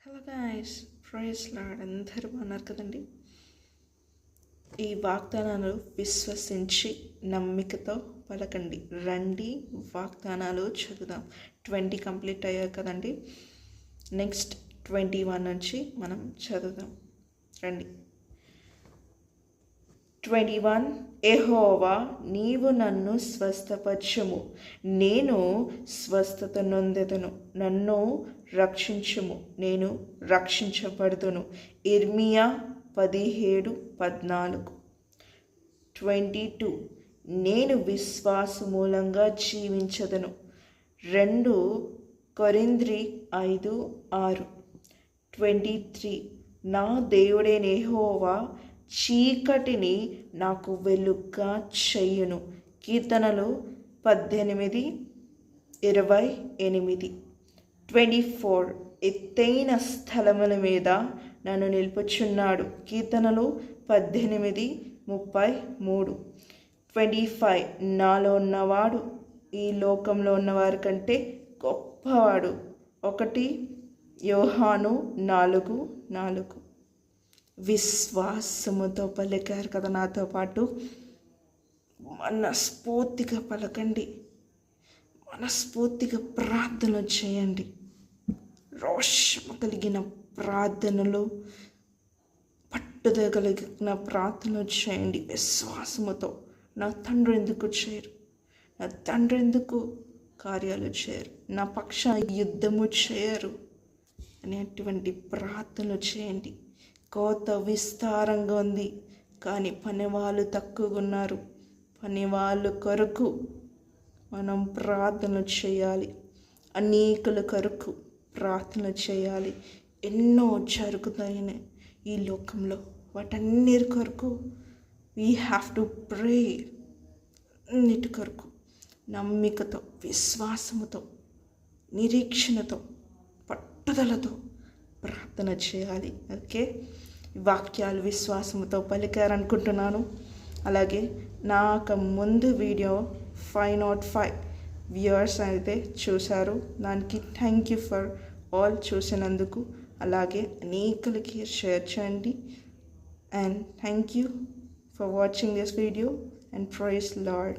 Hello guys, praise lord. అందరూ బాగున్నారు కదండి. ఈ వాగ్దానాలు విశ్వసించి నమ్మికతో పలకండి. రండి వాగ్దానాలు చదువుదాం. 20 కంప్లీట్ అయ్యాయి కదండి. నెక్స్ట్ 21 నుంచి మనం చదువుదాం. రండి. 21 యెహోవా నీవు నన్ను స్వస్థపరచుము, నేను స్వస్థత నొందెదను. నన్ను రక్షించుము, నేను రక్షించబడుదును. ఇర్మియా 17:14. 22 నేను విశ్వాస మూలంగా జీవించదను. 2 కొరింథీ 5:6. 23 నా దేవుడైన యెహోవా చీకటిని నాకు వెలుగుగా చెయ్యును. కీర్తనలు 18:28. 24 ఎత్తైన స్థలముల మీద నన్ను నిలుపుచున్నాడు. కీర్తనలు 18:33. 25 నాలో ఉన్నవాడు ఈ లోకంలో ఉన్నవారి కంటే గొప్పవాడు. 1 యోహాను 4:4. విశ్వాసముతో పలికారు కదా నాతో పాటు. మనస్ఫూర్తిగా పలకండి, మనస్ఫూర్తిగా ప్రార్థన చేయండి. రోషము కలిగిన ప్రార్థనలు, పట్టుదల కలిగిన ప్రార్థనలు చేయండి విశ్వాసముతో. నా తండ్రి ఎందుకు చేయరు, నా తండ్రి ఎందుకు కార్యాలు చేయరు, నా పక్షాన యుద్ధము చేయరు అనేటువంటి ప్రార్థనలు చేయండి. కోత విస్తారంగా ఉంది, కానీ పనివాళ్ళు తక్కువగా ఉన్నారు. పనివాళ్ళు కొరకు మనం ప్రార్థన చేయాలి. అనేకుల కొరకు ప్రార్థన చేయాలి. ఎన్నో జరుగుతాయని ఈ లోకంలో, వాటన్నిటి కొరకు వీ హ్యావ్ టు ప్రే. అన్నిటి కొరకు నమ్మికతో, విశ్వాసముతో, నిరీక్షణతో, పట్టుదలతో ప్రార్థన చేయాలి. ఓకే, వాక్యాలు విశ్వాసముతో పలికారనుకుంటున్నాను. అలాగే నాకు ముందు వీడియో 505 వ్యూవర్స్ అయితే చూశారు. దానికి థ్యాంక్ యూ ఫర్ ఆల్ చూసినందుకు. అలాగే అనేకులకి షేర్ చేయండి. And thank you for watching this video and praise lord.